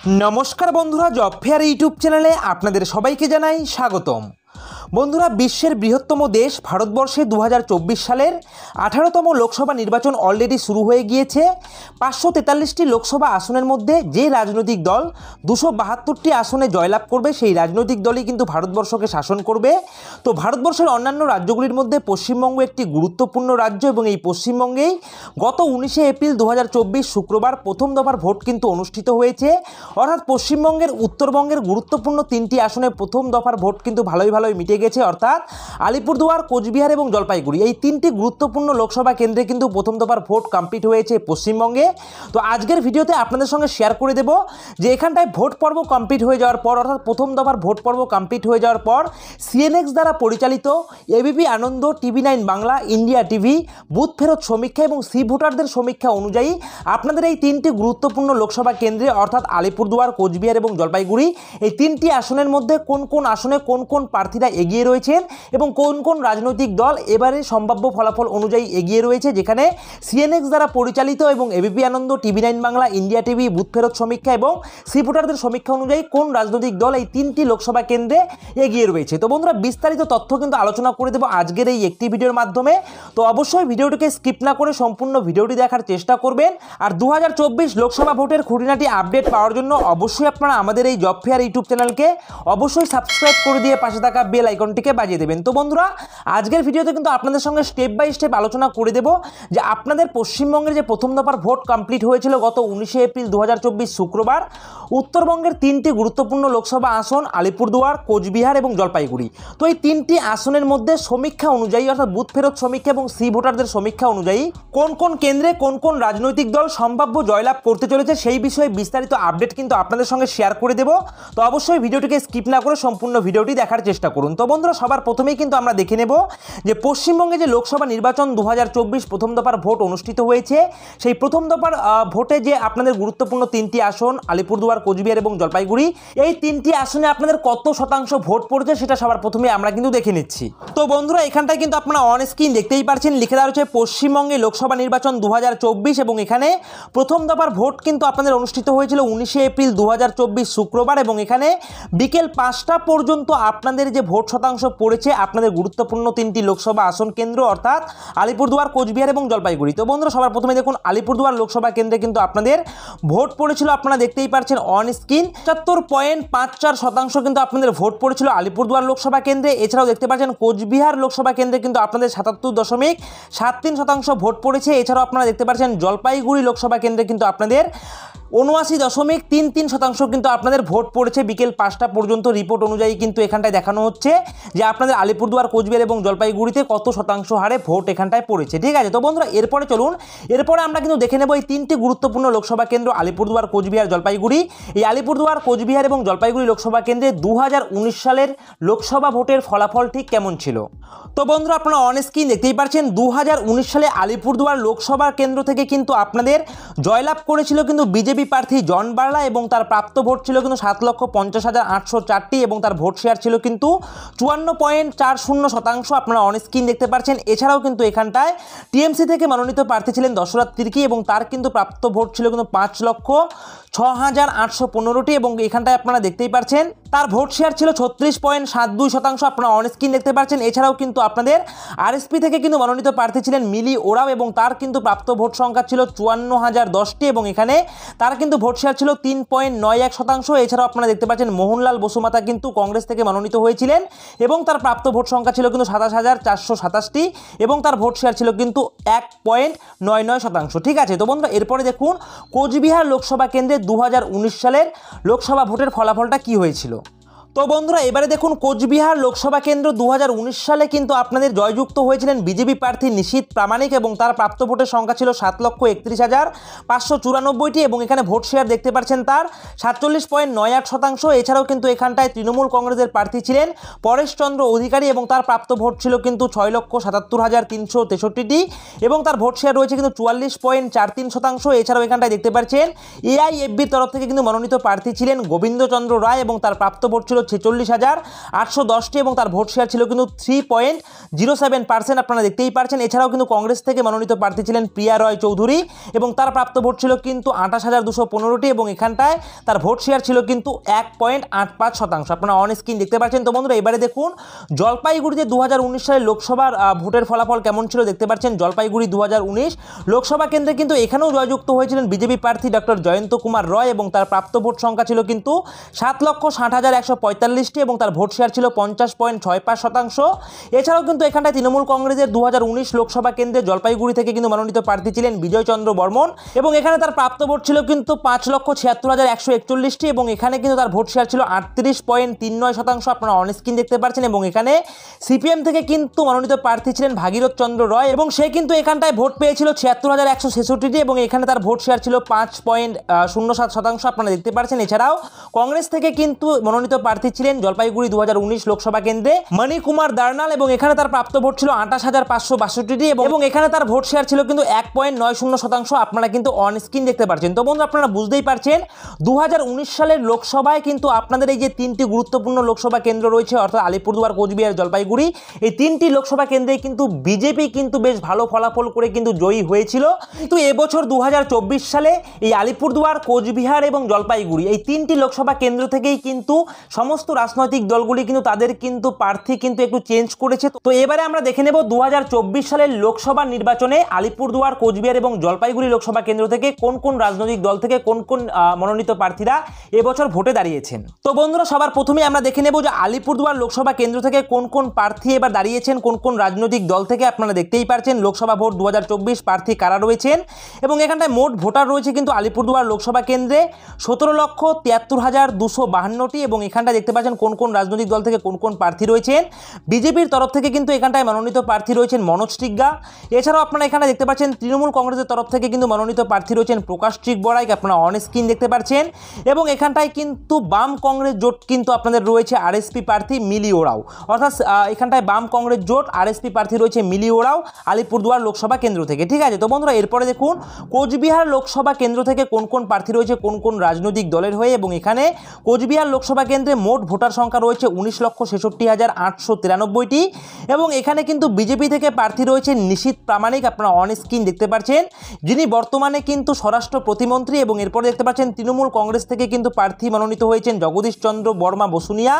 नमस्कार बंधुरा जब फेयर यूट्यूब चैनले आपनादेर सबाइके जानाई स्वागतम। बंधुरा विश्वेर बृहत्तम देश भारतवर्षे 2024 सालेर 18तम लोकसभा निर्वाचन अलरेडी शुरू हो गए। 543टी लोकसभा आसनेर मध्य जे राजनैतिक दल 272टी आसने जयलाभ करबे सेई राजनैतिक दलई किन्तु भारतवर्षके शासन करबे। तो भारतवर्षेर अन्यान्य राज्यगुलिर मध्य पश्चिमबंग एकटी गुरुत्वपूर्ण राज्य एबं एई पश्चिमबंगेई गत 19 एप्रिल 2024 शुक्रवार प्रथम दफार भोट किन्तु अनुष्ठित हयेछे। अर्थात पश्चिमबंगेर उत्तरबंगेर गुरुत्वपूर्ण 3टी आसने प्रथम दफार भोट किन्तु भालोई भालोई मिटे गेছে। अर्थात আলিপুরদুয়ার, কোচবিহার এবং জলপাইগুড়ি এই তিনটি গুরুত্বপূর্ণ লোকসভা কেন্দ্রে কিন্তু প্রথম দফার ভোট কমপ্লিট হয়েছে পশ্চিমবঙ্গে। তো আজকের ভিডিওতে আপনাদের সঙ্গে শেয়ার করে দেব যে এখানটায় ভোট পর্ব কমপ্লিট হয়ে যাওয়ার পর অর্থাৎ প্রথম দফার ভোট পর্ব কমপ্লিট হয়ে যাওয়ার পর সিএনএক্স দ্বারা পরিচালিত এবিপি আনন্দ, টিভি9 বাংলা, ইন্ডিয়া টিভি বুথ ফেরত সমীক্ষা এবং সি ভোটারদের সমীক্ষা অনুযায়ী আপনাদের এই তিনটি গুরুত্বপূর্ণ লোকসভা কেন্দ্রে অর্থাৎ আলিপুরদুয়ার, কোচবিহার এবং জলপাইগুড়ি এই তিনটি আসনের মধ্যে কোন কোন আসনে কোন কোন প্রার্থীরা এগিয়ে রয়েছেন এবং কোন কোন রাজনৈতিক দল এবারে সম্ভাব্য ফলাফল অনুযায়ী এগিয়ে রয়েছে, যেখানে সিএনএক্স দ্বারা পরিচালিত এবং এবিপি আনন্দ, টিভি9 বাংলা, ইন্ডিয়া টিভি বুথ ফেরত সমীক্ষা এবং সি ভোটারদের সমীক্ষা অনুযায়ী কোন রাজনৈতিক দল এই তিনটি লোকসভা কেন্দ্রে এগিয়ে রয়েছে। তো বন্ধুরা বিস্তারিত তথ্য কিন্তু আলোচনা করে দেব আজকের এই একটি ভিডিওর মাধ্যমে। তো অবশ্যই ভিডিওটিকে স্কিপ না করে সম্পূর্ণ ভিডিওটি দেখার চেষ্টা করবেন। আর 2024 লোকসভা ভোটের খুঁটিনাটি আপডেট পাওয়ার জন্য অবশ্যই আপনারা আমাদের এই জব ফেয়ার ইউটিউব চ্যানেলকে অবশ্যই সাবস্ক্রাইব করে দিয়ে পাশে থাকা বেল আইকনটিকে বাজিয়ে দেবেন। তো বন্ধুরা আজকের ভিডিওতে কিন্তু আপনাদের সঙ্গে স্টেপ বাই স্টেপ আলোচনা করে দেব যে আপনাদের পশ্চিমবঙ্গের যে প্রথম দফার ভোট কমপ্লিট হয়েছিল গত 19 এপ্রিল 2024 শুক্রবার উত্তরবঙ্গের তিনটি গুরুত্বপূর্ণ লোকসভা আসন আলিপুরদুয়ার, কোচবিহার এবং জলপাইগুড়ি। তো এই তিনটি আসনের মধ্যে সমীক্ষা অনুযায়ী অর্থাৎ বুথ ফেরত সমীক্ষা এবং সি ভোটারদের সমীক্ষা অনুযায়ী কোন কোন কেন্দ্রে কোন কোন রাজনৈতিক দল সম্ভাব্য জয়লাভ করতে চলেছে সেই বিষয়ে বিস্তারিত আপডেট কিন্তু আপনাদের সঙ্গে শেয়ার করে দেব। তো অবশ্যই ভিডিওটিকে স্কিপ না করে সম্পূর্ণ ভিডিওটি দেখার চেষ্টা করুন। তো বন্ধুরা সবার প্রথমেই কিন্তু আমরা দেখে নেব যে পশ্চিমবঙ্গে যে লোকসভা নির্বাচন 2024 প্রথম দফার ভোট অনুষ্ঠিত হয়েছে সেই প্রথম দফার ভোটে যে আপনাদের গুরুত্বপূর্ণ তিনটি আসন আলিপুরদুয়ার, কোচবিহার এবং জলপাইগুড়ি এই তিনটি আসনে আপনাদের কত শতাংশ ভোট পড়েছে সেটা সবার প্রথমে আমরা কিন্তু দেখে নিচ্ছি। তো বন্ধুরা এখানটায় কিন্তু আপনারা অন স্ক্রিন দেখতেই পাচ্ছেন লিখে দেওয়া রয়েছে পশ্চিমবঙ্গে লোকসভা নির্বাচন 2024 এবং এখানে প্রথম দফার ভোট কিন্তু আপনাদের অনুষ্ঠিত হয়েছিল 19 এপ্রিল 2024 শুক্রবার এবং এখানে বিকেল 5টা পর্যন্ত আপনাদের যে ভোট শতাংশ পড়েছে আপনাদের গুরুত্বপূর্ণ তিনটি লোকসভা আসন কেন্দ্র অর্থাৎ আলিপুরদুয়ার, কোচবিহার এবং জলপাইগুড়ি। তো বন্ধুরা সবার প্রথমে দেখুন আলিপুরদুয়ার লোকসভা কেন্দ্রে কিন্তু আপনাদের ভোট পড়েছিল আপনারা দেখতেই পাচ্ছেন অন স্ক্রিন 75.54% কিন্তু আপনাদের ভোট পড়েছিল আলিপুরদুয়ার লোকসভা কেন্দ্রে। এছাড়াও দেখতে পাচ্ছেন কোচবিহার লোকসভা কেন্দ্রে কিন্তু আপনাদের 77.73% ভোট পড়েছে। এছাড়াও আপনারা দেখতে পাচ্ছেন জলপাইগুড়ি লোকসভা কেন্দ্রে কিন্তু আপনাদের 79.33% কিন্তু আপনাদের ভোট পড়েছে বিকেল 5টা পর্যন্ত রিপোর্ট অনুযায়ী কিন্তু এখানটায় দেখানো হচ্ছে যে আপনাদের আলিপুরদুয়ার, কোচবিহার এবং জলপাইগুড়িতে কত শতাংশ হারে ভোট এখানটায় পড়েছে। ঠিক আছে, তো বন্ধুরা এরপরে চলুন এরপরে আমরা কিন্তু দেখে নেব এই তিনটি গুরুত্বপূর্ণ লোকসভা কেন্দ্র আলিপুরদুয়ার, কোচবিহার, জলপাইগুড়ি। এই আলিপুরদুয়ার, কোচবিহার এবং জলপাইগুড়ি লোকসভা কেন্দ্রে 2019 সালের লোকসভা ভোটের ফলাফল ঠিক কেমন ছিল। তো বন্ধুরা আপনারা অন স্ক্রিন দেখতেই পাচ্ছেন 2019 সালে আলিপুরদুয়ার লোকসভা কেন্দ্র থেকে কিন্তু আপনাদের জয়লাভ করেছিল কিন্তু বিজেপি প্রার্থী জন বার্লা এবং তার প্রাপ্ত ভোট ছিল কিন্তু 7,50,804টি এবং তার ভোট শেয়ার ছিল কিন্তু 54.40%। আপনারা অন স্ক্রিন দেখতে পাচ্ছেন। এছাড়াও কিন্তু এখানটায় টিএমসি থেকে মনোনীত প্রার্থী ছিলেন দশরথ তির্কি এবং তার কিন্তু প্রাপ্ত ভোট ছিল কিন্তু 5,06,815টি এবং এখানটায় আপনারা দেখতেই পাচ্ছেন তার ভোট শেয়ার ছিল 36.72%। আপনারা অন স্ক্রিন দেখতে পাচ্ছেন। এছাড়াও কিন্তু আপনাদের আরএসপি থেকে কিন্তু মনোনীত প্রার্থী ছিলেন মিলি ওরাও এবং তার কিন্তু প্রাপ্ত ভোট সংখ্যা ছিল 54,010টি এবং এখানে তার কিন্তু ভোট শেয়ার ছিল 3.91%। এছাড়াও আপনারা দেখতে পাচ্ছেন মোহনলাল বসুমাতা কিন্তু কংগ্রেস থেকে মনোনীত হয়েছিলেন এবং তার প্রাপ্ত ভোট সংখ্যা ছিল কিন্তু 27,427টি এবং তার ভোট শেয়ার ছিল কিন্তু 1.99%। ঠিক আছে, তো বন্ধুরা এরপরে দেখুন কোচবিহার লোকসভা কেন্দ্রে 2019 সালের লোকসভা ভোটের ফলাফলটা কি হয়েছিল। তো বন্ধুরা এবারে দেখুন কোচবিহার লোকসভা কেন্দ্র 2019 সালে কিন্তু আপনাদের জয়যুক্ত হয়েছিলেন বিজেপি প্রার্থী নিশীথ প্রামাণিক এবং তার প্রাপ্ত ভোটের সংখ্যা ছিল 7,31,594টি এবং এখানে ভোট শেয়ার দেখতে পাচ্ছেন তার 47.98%। এছাড়াও কিন্তু এখানটায় তৃণমূল কংগ্রেসের প্রার্থী ছিলেন পরেশচন্দ্র অধিকারী এবং তার প্রাপ্ত ভোট ছিল কিন্তু 6,77,363টি এবং তার ভোট শেয়ার রয়েছে কিন্তু 44.43%। এছাড়াও এখানটায় দেখতে পাচ্ছেন এআইএফবির তরফ থেকে কিন্তু মনোনীত প্রার্থী ছিলেন গোবিন্দচন্দ্র রায় এবং তার প্রাপ্ত ভোট ছিল ছিল 46,810টি এবং তার ভোট শেয়ার ছিল কিন্তু 3.07%। আপনারা দেখতেই পারছেন। এছাড়াও কিন্তু কংগ্রেস থেকে মনোনীত প্রার্থী ছিলেন প্রিয়া রয় চৌধুরী এবং তার প্রাপ্ত ভোট ছিল কিন্তু 28,215টি এবং এখানটায় তার ভোট শেয়ার ছিল কিন্তু 1.85%। আপনারা অন স্ক্রিন দেখতে পাচ্ছেন। তো বন্ধুরা এবারে দেখুন জলপাইগুড়িতে 2019 সালে লোকসভার ভোটের ফলাফল কেমন ছিল দেখতে পাচ্ছেন। জলপাইগুড়ি 2019 লোকসভা কেন্দ্রে কিন্তু এখানেও জয়যুক্ত হয়েছিলেন বিজেপি প্রার্থী ডক্টর জয়ন্ত কুমার রয় এবং তার প্রাপ্ত ভোট সংখ্যা ছিল কিন্তু 7,60,145টি এবং তার ভোট শেয়ার ছিল 50.65%। এছাড়াও কিন্তু এখানটায় তৃণমূল কংগ্রেসের 2019 লোকসভা কেন্দ্রে জলপাইগুড়ি থেকে কিন্তু মনোনীত প্রার্থী ছিলেন বিজয় চন্দ্র বর্মন এবং এখানে তার প্রাপ্ত ভোট ছিল কিন্তু 5,76,141টি এবং এখানে কিন্তু তার ভোট শেয়ার ছিল 38.39%। আপনারা অন স্ক্রিন দেখতে পাচ্ছেন এবং এখানে সিপিএম থেকে কিন্তু মনোনীত প্রার্থী ছিলেন ভাগীরথ চন্দ্র রয় এবং সে কিন্তু এখানটায় ভোট পেয়েছিল 76,166টি এবং এখানে তার ভোট শেয়ার ছিল 5.07%। আপনারা দেখতে পাচ্ছেন। এছাড়াও কংগ্রেস থেকে কিন্তু মনোনীত প্রার্থী ছিলেন জলপাইগুড়ি 2019 লোকসভা কেন্দ্রে মণিকুমার দার্নাল এবং এখানে তার প্রাপ্ত ভোট ছিল 28,562টি এবং এখানে তার ভোট শেয়ার ছিল কিন্তু 1.90%। আপনারা কিন্তু অন স্ক্রিন দেখতে পাচ্ছেন। তো বন্ধু আপনারা বুঝতেই পারছেন 2019 সালের লোকসভায় কিন্তু আপনাদের এই যে তিনটি গুরুত্বপূর্ণ লোকসভা কেন্দ্র রয়েছে অর্থাৎ আলিপুরদুয়ার, কোচবিহার, জলপাইগুড়ি, এই তিনটি লোকসভা কেন্দ্রে কিন্তু বিজেপি কিন্তু বেশ ভালো ফলাফল করে কিন্তু জয়ী হয়েছিল। কিন্তু এবছর 2024 সালে এই আলিপুরদুয়ার, কোচবিহার এবং জলপাইগুড়ি এই তিনটি লোকসভা কেন্দ্র থেকেই কিন্তু সমস্ত রাজনৈতিক দলগুলি কিন্তু তাদের কিন্তু প্রার্থী কিন্তু একটু চেঞ্জ করেছে। তো এবারে আমরা দেখে নেব 2024 সালের লোকসভা নির্বাচনে আলিপুরদুয়ার, কোচবিহার এবং জলপাইগুড়ি লোকসভা কেন্দ্র থেকে কোন কোন রাজনৈতিক দল থেকে কোন কোন মনোনীত প্রার্থীরা এবছর ভোটে দাঁড়িয়েছেন। তো বন্ধুরা সবার প্রথমে আমরা দেখে নেব যে আলিপুরদুয়ার লোকসভা কেন্দ্র থেকে কোন কোন প্রার্থী এবার দাঁড়িয়েছেন, কোন কোন রাজনৈতিক দল থেকে। আপনারা দেখতেই পারছেন লোকসভা ভোট 2024 প্রার্থী কারা রয়েছেন এবং এখানটায় মোট ভোটার রয়েছে কিন্তু আলিপুরদুয়ার লোকসভা কেন্দ্রে 17,73,252টি এবং এখানটায় দেখতে পাচ্ছেন কোন কোন রাজনৈতিক দল থেকে কোন কোন প্রার্থী রয়েছেন। বিজেপির তরফ থেকে কিন্তু এখানটায় মনোনীত প্রার্থী রয়েছেন মনোজ টিগ্গা। এছাড়াও আপনারা এখানে দেখতে পাচ্ছেন তৃণমূল কংগ্রেসের তরফ থেকে কিন্তু মনোনীত প্রার্থী রয়েছেন প্রকাশ বড়াইক। আপনারা অন স্ক্রিন দেখতে পাচ্ছেন এবং এখানটায় কিন্তু বাম কংগ্রেস জোট কিন্তু আপনাদের রয়েছে আরএসপি প্রার্থী মিলি ওরাও, অর্থাৎ এখানটায় বাম কংগ্রেস জোট আরএসপি প্রার্থী রয়েছে মিলি ওরাও আলিপুরদুয়ার লোকসভা কেন্দ্র থেকে। ঠিক আছে। তো বন্ধুরা এরপরে দেখুন কোচবিহার লোকসভা কেন্দ্র থেকে কোন কোন প্রার্থী রয়েছে কোন কোন রাজনৈতিক দলের হয়ে এবং এখানে কোচবিহার লোকসভা কেন্দ্রে মোট ভোটার সংখ্যা রয়েছে 19,66,893টি এবং এখানে কিন্তু বিজেপি থেকে প্রার্থী রয়েছে নিশীথ প্রামাণিক। আপনারা অন স্ক্রিন দেখতে পাচ্ছেন যিনি বর্তমানে কিন্তু স্বরাষ্ট্র প্রতিমন্ত্রী এবং এরপরে দেখতে পাচ্ছেন তৃণমূল কংগ্রেস থেকে কিন্তু প্রার্থী মনোনীত হয়েছেন জগদীশ চন্দ্র বর্মা বসুনিয়া।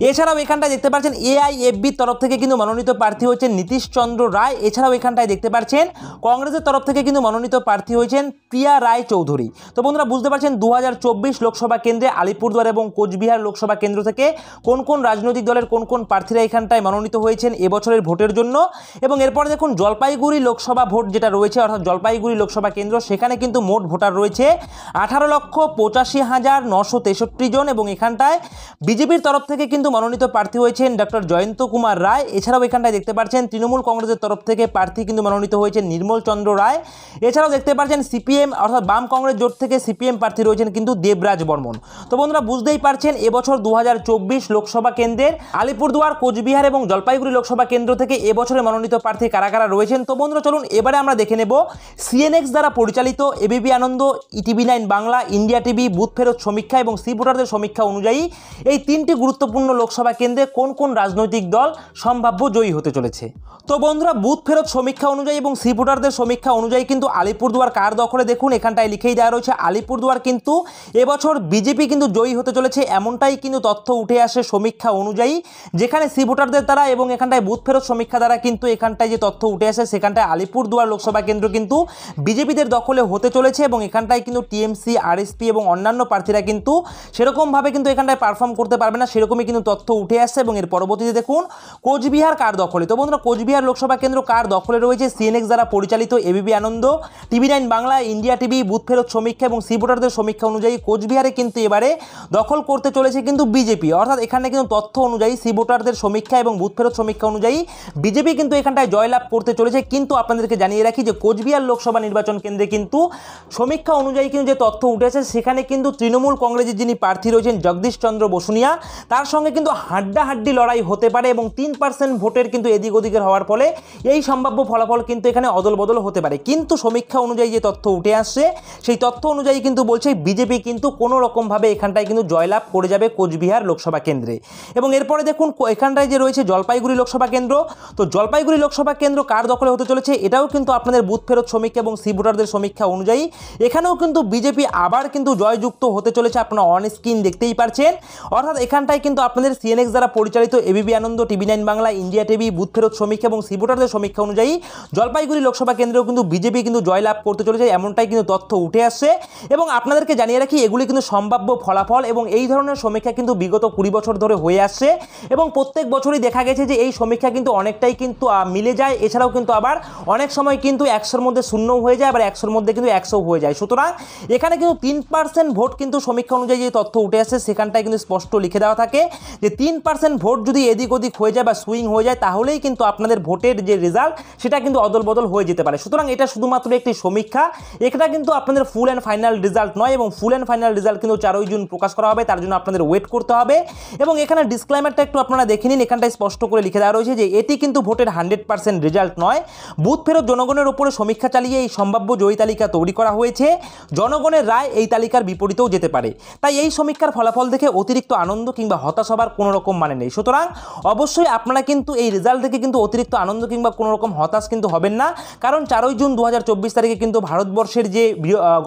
এছাড়াও এখানটায় দেখতে পাচ্ছেন এআইএফবির তরফ থেকে কিন্তু মনোনীত প্রার্থী হয়েছেন নীতিশ চন্দ্র রায়। এছাড়াও এখানটায় দেখতে পাচ্ছেন কংগ্রেসের তরফ থেকে কিন্তু মনোনীত প্রার্থী হয়েছেন প্রিয়া রায় চৌধুরী। তো বন্ধুরা বুঝতে পারছেন 2024 লোকসভা কেন্দ্রে আলিপুরদুয়ার এবং কোচবিহার লোকসভা কেন্দ্র থেকে কোন কোন রাজনৈতিক দলের কোন কোন প্রার্থীরা এখানটায় মনোনীত হয়েছেন এবছরের ভোটের জন্য। এবং এরপরে দেখুন জলপাইগুড়ি লোকসভা ভোট যেটা রয়েছে অর্থাৎ জলপাইগুড়ি লোকসভা কেন্দ্র, সেখানে কিন্তু মোট ভোটার রয়েছে 18,85,963 জন এবং এখানটায় বিজেপির তরফ থেকে কিন্তু মনোনীত প্রার্থী হয়েছেন ডক্টর জয়ন্ত কুমার রায়। এছাড়াও এখানটায় দেখতে পাচ্ছেন তৃণমূল কংগ্রেসের তরফ থেকে প্রার্থী কিন্তু মনোনীত হয়েছেন নির্মল চন্দ্র রায়। এছাড়াও দেখতে পাচ্ছেন সিপিএম অর্থাৎ বাম কংগ্রেস জোট থেকে সিপিএম প্রার্থী রয়েছেন কিন্তু দেবরাজ বর্মন। তো বন্ধুরা বুঝতেই পারছেন এবছর 2024 লোকসভা কেন্দ্রের আলিপুরদুয়ার, কোচবিহার এবং জলপাইগুড়ি লোকসভা কেন্দ্র থেকে এবছরের মনোনীত প্রার্থী কারা কারা রয়েছেন। তো বন্ধুরা চলুন এবারে আমরা দেখে নেব সিএনএক্স দ্বারা পরিচালিত এবিপি আনন্দ, ইটিভি9 বাংলা, ইন্ডিয়া টিভি বুথ ফেরত সমীক্ষা এবং সি ভোটারদের সমীক্ষা অনুযায়ী এই তিনটি গুরুত্বপূর্ণ লোকসভা কেন্দ্রে কোন কোন রাজনৈতিক দল সম্ভাব্য জয়ী হতে চলেছে। তো বন্ধুরা বুথ ফেরত সমীক্ষা অনুযায়ী এবং সি ভোটারদের সমীক্ষা অনুযায়ী কিন্তু আলিপুরদুয়ার কার দখলে দেখুন এখানটায় লিখেই দেওয়া রয়েছে আলিপুরদুয়ার কিন্তু এবছর বিজেপি কিন্তু জয়ী হতে চলেছে, এমনটাই কিন্তু তথ্য উঠে আসে সমীক্ষা অনুযায়ী, যেখানে সি ভোটারদের দ্বারা এবং এখানটায় বুথ ফেরত সমীক্ষা দ্বারা কিন্তু এখানটায় যে তথ্য উঠে আসে সেখানটায় আলিপুরদুয়ার লোকসভা কেন্দ্র কিন্তু বিজেপিদের দখলে হতে চলেছে এবং এখানটায় কিন্তু টিএমসি, আরএসপি এবং অন্যান্য প্রার্থীরা কিন্তু সেরকমভাবে কিন্তু এখানটায় পারফর্ম করতে পারবে না, সেরকমই কিন্তু তথ্য উঠে আসছে। এবং এর পরবর্তীতে দেখুন কোচবিহার কার দখলে। তো বন্ধুরা কোচবিহার লোকসভা কেন্দ্র কার দখলে রয়েছে সিএনএক্স দ্বারা পরিচালিত এবিপি আনন্দ, টিভি9 বাংলা, ইন্ডিয়া টিভি বুথ ফেরত সমীক্ষা এবং সি ভোটারদের সমীক্ষা অনুযায়ী কোচবিহারে কিন্তু এবারে দখল করতে চলেছে কিন্তু বিজেপি, অর্থাৎ এখানে কিন্তু তথ্য অনুযায়ী সি ভোটারদের সমীক্ষা এবং বুথ ফেরত সমীক্ষা অনুযায়ী বিজেপি কিন্তু এখানটায় জয়লাভ করতে চলেছে। কিন্তু আপনাদেরকে জানিয়ে রাখি যে কোচবিহার লোকসভা নির্বাচন কেন্দ্রে কিন্তু সমীক্ষা অনুযায়ী কিন্তু যে তথ্য উঠেছে সেখানে কিন্তু তৃণমূল কংগ্রেসের যিনি প্রার্থী রয়েছেন জগদীশ চন্দ্র বসুনিয়া তার সঙ্গে কিন্তু হাড্ডাহাড্ডি লড়াই হতে পারে এবং 3% ভোটের কিন্তু এদিক ওদিকের হওয়ার ফলে এই সম্ভাব্য ফলাফল কিন্তু এখানে অদল বদল হতে পারে। কিন্তু সমীক্ষা অনুযায়ী যে তথ্য উঠে আসছে সেই তথ্য অনুযায়ী কিন্তু বলছে বিজেপি কিন্তু কোনো রকমভাবে এখানটায় কিন্তু জয়লাভ করে যাবে কোচবিহার কোচবিহার লোকসভা কেন্দ্রে। এবং এরপরে দেখুন এখানটায় যে রয়েছে জলপাইগুড়ি লোকসভা কেন্দ্র, তো জলপাইগুড়ি লোকসভা কেন্দ্র কার দখলে হতে চলেছে এটাও কিন্তু আপনাদের বুথ ফেরত সমীক্ষা এবং সি ভোটারদের সমীক্ষা অনুযায়ী এখানেও কিন্তু বিজেপি আবার কিন্তু জয়যুক্ত হতে চলেছে, আপনারা অন স্ক্রিন দেখতেই পারছেন। অর্থাৎ এখানটায় কিন্তু আপনাদের সিএনএক্স দ্বারা পরিচালিত এবিপি আনন্দ, টিভি9 বাংলা, ইন্ডিয়া টিভি বুথ ফেরত সমীক্ষা এবং সি ভোটারদের সমীক্ষা অনুযায়ী জলপাইগুড়ি লোকসভা কেন্দ্রেও কিন্তু বিজেপি কিন্তু জয়লাভ করতে চলেছে, এমনটাই কিন্তু তথ্য উঠে আসছে। এবং আপনাদেরকে জানিয়ে রাখি এগুলি কিন্তু সম্ভাব্য ফলাফল এবং এই ধরনের সমীক্ষা কিন্তু বিগত 20 বছর ধরে হয়ে আসছে এবং প্রত্যেক বছরই দেখা গেছে যে এই সমীক্ষা কিন্তু অনেকটাই কিন্তু মিলে যায়। এছাড়াও কিন্তু আবার অনেক সময় কিন্তু 100-র মধ্যে 0 হয়ে যায়, আবার 100-র মধ্যে কিন্তু 100 হয়ে যায়। সুতরাং এখানে কিন্তু 3% ভোট কিন্তু সমীক্ষা অনুযায়ী যে তথ্য উঠে আসছে সেখানটায় কিন্তু স্পষ্ট লিখে দেওয়া থাকে যে 3% ভোট যদি এদিক ওদিক হয়ে যায় বা সুইং হয়ে যায় তাহলেই কিন্তু আপনাদের ভোটের যে রেজাল্ট সেটা কিন্তু অদল বদল হয়ে যেতে পারে। সুতরাং এটা শুধুমাত্র একটি সমীক্ষা, এটা কিন্তু আপনাদের ফুল অ্যান্ড ফাইনাল রেজাল্ট নয় এবং ফুল অ্যান্ড ফাইনাল রেজাল্ট কিন্তু 4ই জুন প্রকাশ করা হবে, তার জন্য আপনাদের ওয়েট করতে হবে। এবং এখানে ডিসক্লেমারটা একটু আপনারা দেখে নিন, এখানটায় স্পষ্ট করে লিখে দেওয়া রয়েছে যে এটি কিন্তু ভোটের 100% রেজাল্ট নয়। বুথ ফেরত জনগণের উপরে সমীক্ষা চালিয়ে এই সম্ভাব্য জয়ী তালিকা তৈরি করা হয়েছে, জনগণের রায় এই তালিকার বিপরীতেও যেতে পারে। তাই এই সমীক্ষার ফলাফল দেখে অতিরিক্ত আনন্দ কিংবা হতাশ হবার কোনো রকম মানে নেই। সুতরাং অবশ্যই আপনারা কিন্তু এই রেজাল্ট দেখে কিন্তু অতিরিক্ত আনন্দ কিংবা কোনো রকম হতাশ কিন্তু হবেন না, কারণ 4ই জুন 2024 তারিখে কিন্তু ভারতবর্ষের যে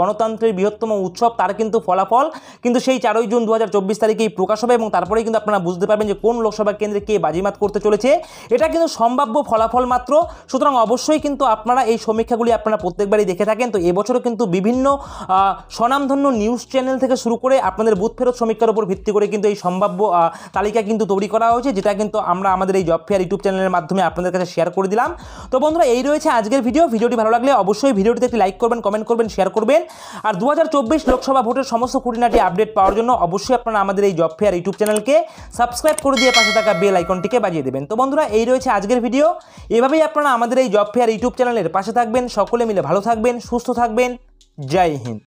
গণতন্ত্রের বৃহত্তম উৎসব তার কিন্তু ফলাফল কিন্তু সেই 4ই জুন 2024 তারিখেই প্রকাশ হবে এবং তারপরেই কিন্তু আপনারা বুঝতে পারবেন যে কোন লোকসভা কেন্দ্রে কে বাজিমাত করতে চলেছে। এটা কিন্তু সম্ভাব্য ফলাফল মাত্র। সুতরাং অবশ্যই কিন্তু আপনারা এই সমীক্ষাগুলি আপনারা প্রত্যেকবারই দেখে থাকেন। তো এবছরও কিন্তু বিভিন্ন স্বনামধন্য নিউজ চ্যানেল থেকে শুরু করে আপনাদের বুথ ফেরত সমীক্ষার উপর ভিত্তি করে কিন্তু এই সম্ভাব্য তালিকা কিন্তু তৈরি করা হয়েছে, যেটা কিন্তু আমরা আমাদের এই জব ফেয়ার ইউটিউব চ্যানেলের মাধ্যমে আপনাদের কাছে শেয়ার করে দিলাম। তো বন্ধুরা এই রয়েছে আজকের ভিডিওটি ভালো লাগলে অবশ্যই ভিডিওটিতে একটি লাইক করবেন, কমেন্ট করবেন, শেয়ার করবেন। আর 2024 লোকসভা ভোটের সমস্ত খুঁটিনাটি আপডেট পাওয়ার জন্য অবশ্যই আপনারা আমাদের এই জব ফেয়ার ইউটিউব চ্যানেলকে সাবস্ক্রাইব করে দিয়ে পাশে থাকা বেল আইকনটিকে বাজিয়ে দেবেন। তো বন্ধুরা এই রয়েছে আজকের ভিডিও, এভাবেই আপনারা আমাদের এই জব ফেয়ার ইউটিউব চ্যানেলের পাশে থাকবেন। সকলে মিলে ভালো থাকবেন, সুস্থ থাকবেন। জয় হিন্দ।